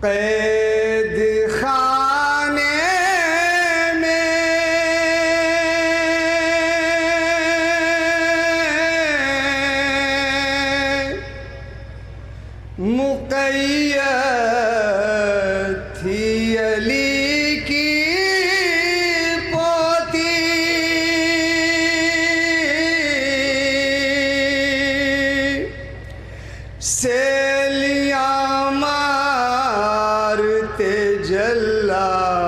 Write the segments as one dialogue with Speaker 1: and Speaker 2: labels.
Speaker 1: कैद खाने में मुक़य्यद थी अली की पोती, सेलियां मारते जल्लाद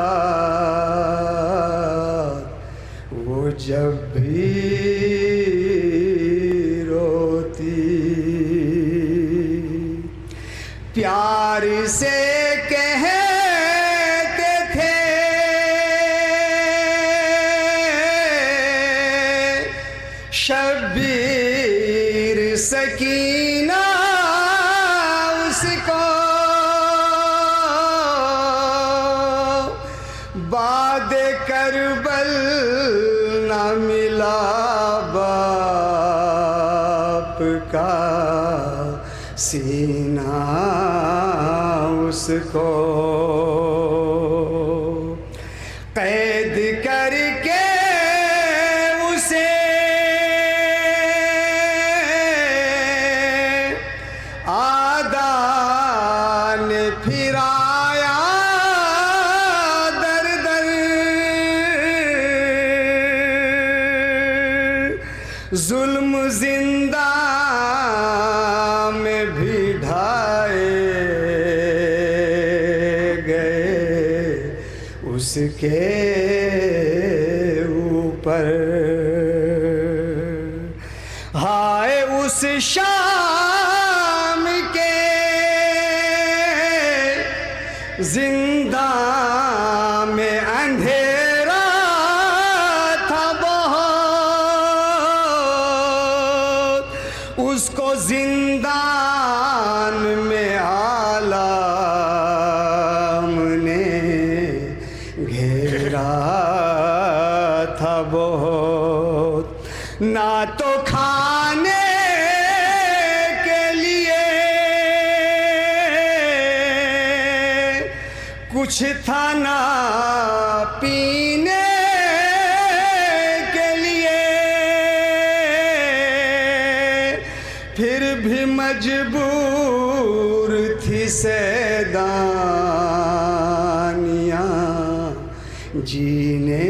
Speaker 1: वो जब भी रोती, प्यार से कहते थे शब्बीर सकीना उसको, बाद करबल न मिला बाप का सीना उसको, कैद करके उसे आदान फिराया दर दर, जुल्म जिंदा में भी ढाए गए उसके ऊपर, हाय उस शाम के जिंदा में अंधेरा था बहुत, उसको जिंदान में आलम ने घेरा था बहुत, ना तो खाने के लिए कुछ था ना पीने के लिए, फिर भी मजबूर थी सैदानियाँ जीने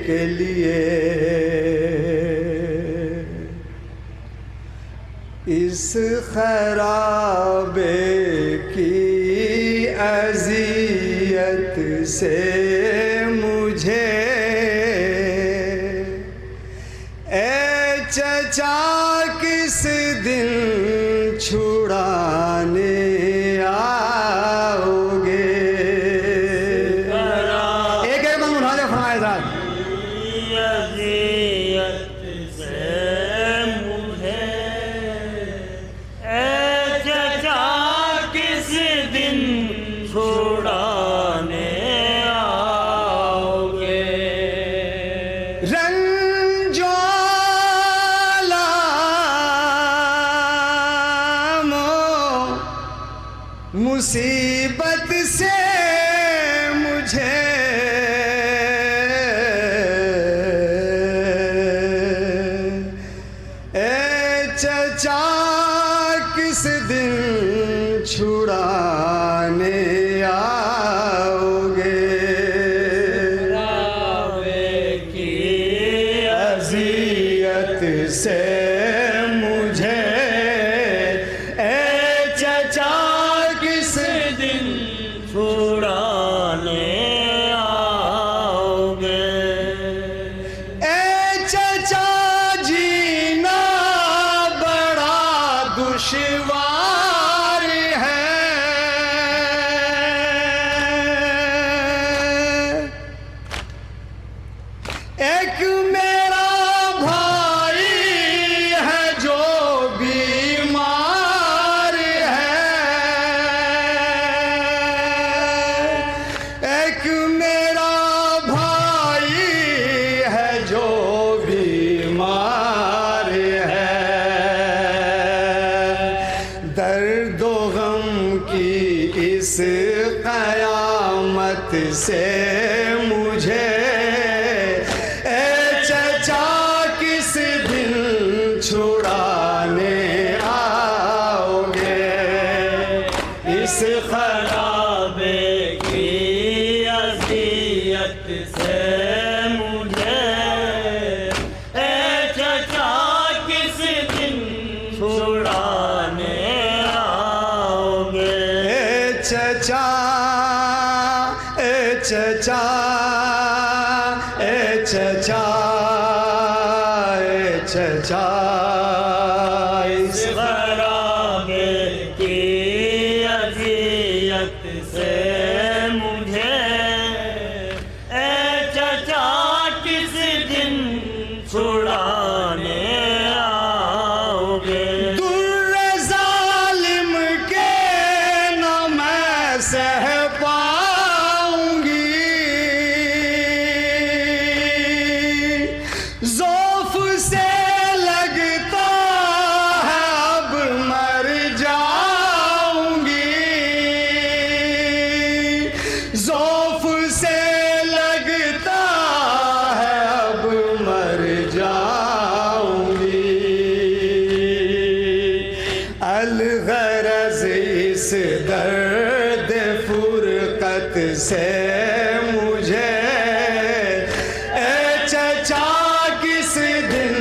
Speaker 1: के लिए। इस खराबे की अज़ियत से मुझे ए चचा किस दिन छुड़ाने आओगे? एक एक बंद उठा दे फरमाए साहब। मुसीबत से मुझे ए चचा किस दिन छुड़ाने आओगे? की अज़ियत से मुझे ए चचा
Speaker 2: छुड़ाने आओगे?
Speaker 1: ए चचा जीना बड़ा दुश्वार है, एक मेरा भाई है जो बीमार है, एक मेरा भाई है जो बीमार है, दर्द व गम की इस कयामत से मुझे ए चचा किस दिन छुड़ाने आओगे। इस
Speaker 2: खराबे की अज़ियत से मुझे ए चचा किस दिन छुड़ाने आओगे।
Speaker 1: चचा ए चचा ए चचा ए चचा इस
Speaker 2: खराबे की अज़ियत से मुझे ए चचा किस दिन छुड़ाने आओगे।
Speaker 1: दुर्र जालिम के न मैं सह पाऊंगी, ज़ौफ़ से लगता है अब मर जाऊंगी, ज़ौफ़ से लगता है अब मर जाऊंगी। अलगरज इस दर्द फुरकत से मुझे ए चचा किस दिन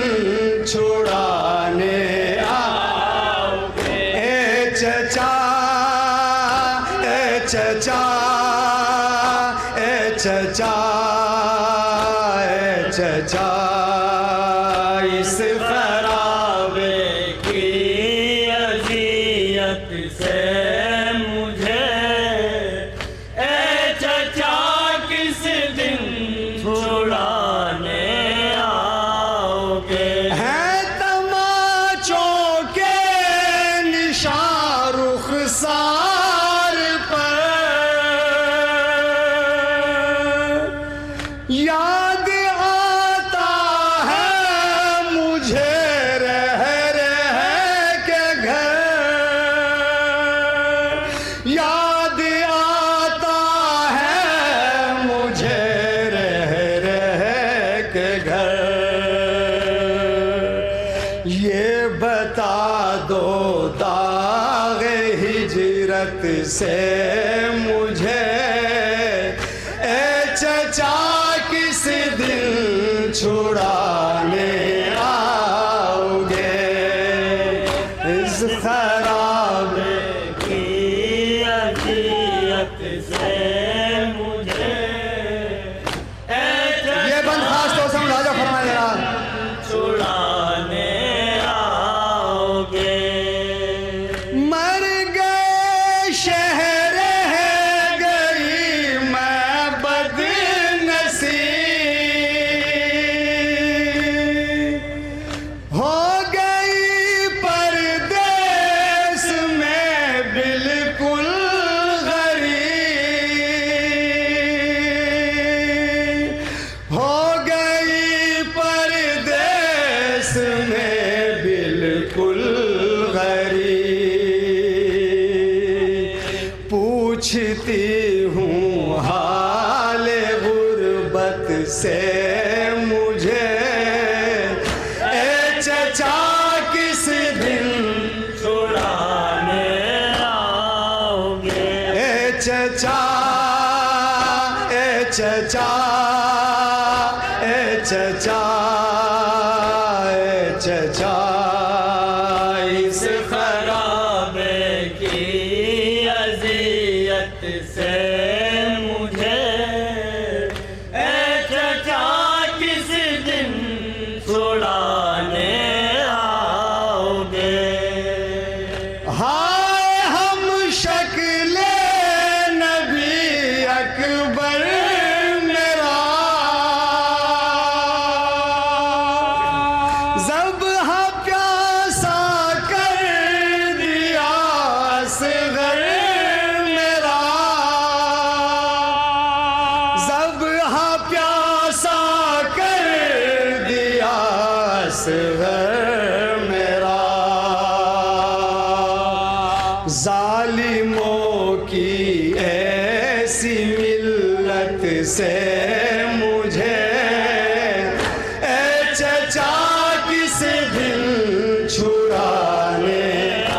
Speaker 1: छुड़ाने आओगे। ए चचा ए चचा ए चचा ए चचा इस
Speaker 2: खराबे की अज़ियत से मुझे ए चचा किस दिन छुड़ाने आओगे।
Speaker 1: हैं तमाचों के निशान रुखसार पर, याद आता है मुझे रह रह के घर, याद आता है मुझे रह रह के घर। ये बता दो दाग़े हिजरत से मुझे ए चचा किस दिन छुड़ाने आओगे। इस खराबे
Speaker 2: की अज़ियत से मुझे ए
Speaker 1: ये बंद खास तौर से मुलाजा फरमाए जरा।
Speaker 2: छुड़ाने आओगे।
Speaker 1: मर गए शहर है गई मैं बदनसीब, हो गई परदेस में बिल्कुल गरीब, हो गई परदेस में बिल्कुल गरीब। पूछती हूँ हाल गुर्बत से मुझे ए चचा किस दिन
Speaker 2: छुड़ाने आओगे।
Speaker 1: ए चचा ए चचा ए चचा ए चचा इस
Speaker 2: खराबे की अज़ियत से मुझे ए चचा किस दिन छुड़ाने आओगे।
Speaker 1: हाय हम शक्ले नबी अकबर मेरा, ज़ब्ह प्यासा कर दिया असग़र मेरा, ज़ब्ह प्यासा कर दिया असग़र मेरा। जालिमों की ऐसी मिल्लत से मुझे ए चचा किस दिन छुड़ाने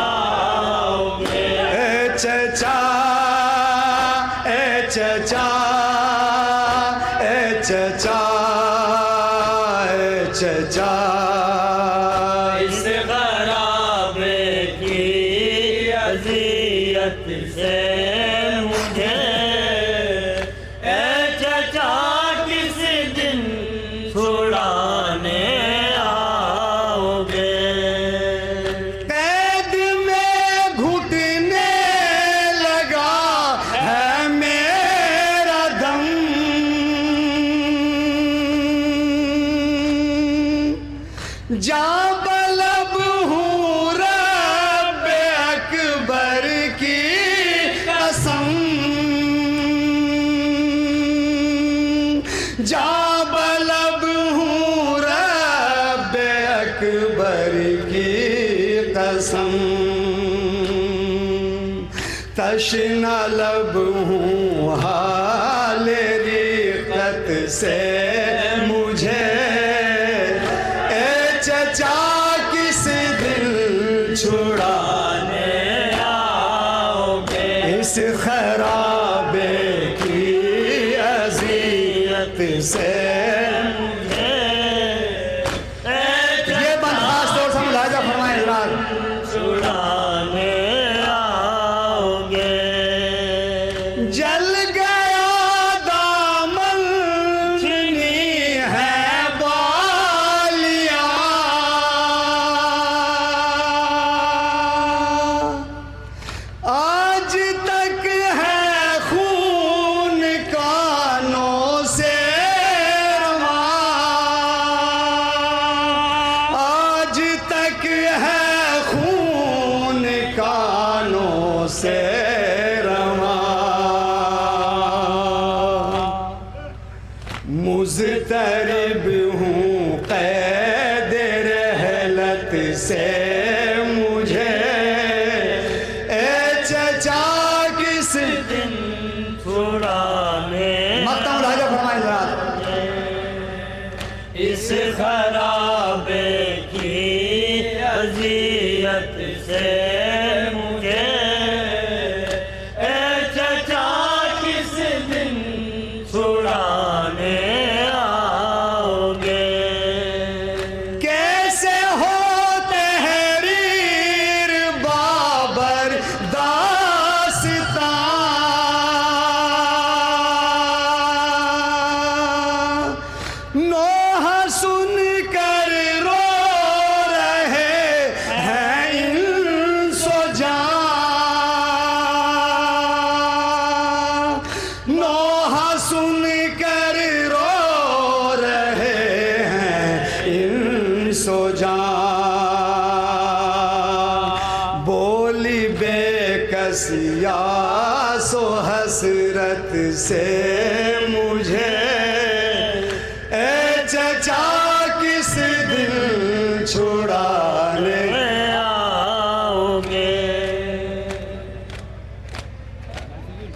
Speaker 2: आओगे
Speaker 1: ए चचा ए चचा ए चचा ए चचा
Speaker 2: इस खराबे की अज़ियत से मुझे ए चचा किस दिन छुड़ाने आओगे
Speaker 1: कैद में घुटने लगा है मेरा दम जा बलब हूँ रब्बे अकबर की कसम जा बलब हूँ रब्बे अकबर की कसम तशना लब हूँ हाल रिक़त से मुझे ए चचा किस दिन छुड़ाने
Speaker 2: आओगे
Speaker 1: इस खराबे की अज़ियत से ये बंद खास तौर से मुलाहिजा फरमाएं हज़रात
Speaker 2: छुड़ाने आओगे
Speaker 1: जल गया दामन छिनी है बालियां आज तक है खून कानों से रवा आज तक है खून कानों से रवा मुज़तरिब हूँ क़ैद रहलत से मुझे ए चचा किस
Speaker 2: दिन छुड़ाने
Speaker 1: मक्ता मुलाहिजा फरमाएं हज़रात
Speaker 2: इस खराबे की अज़ियत से मुझे ए चचा किस दिन छुड़ाने आओगे
Speaker 1: कैसे हो तहरीर बाबर दास्तां नोहा सुन कर रो रहे हैं इंसो जान नोहा सुन कर रो रहे हैं इंसो जान बोली बेकसिया सो हसरत से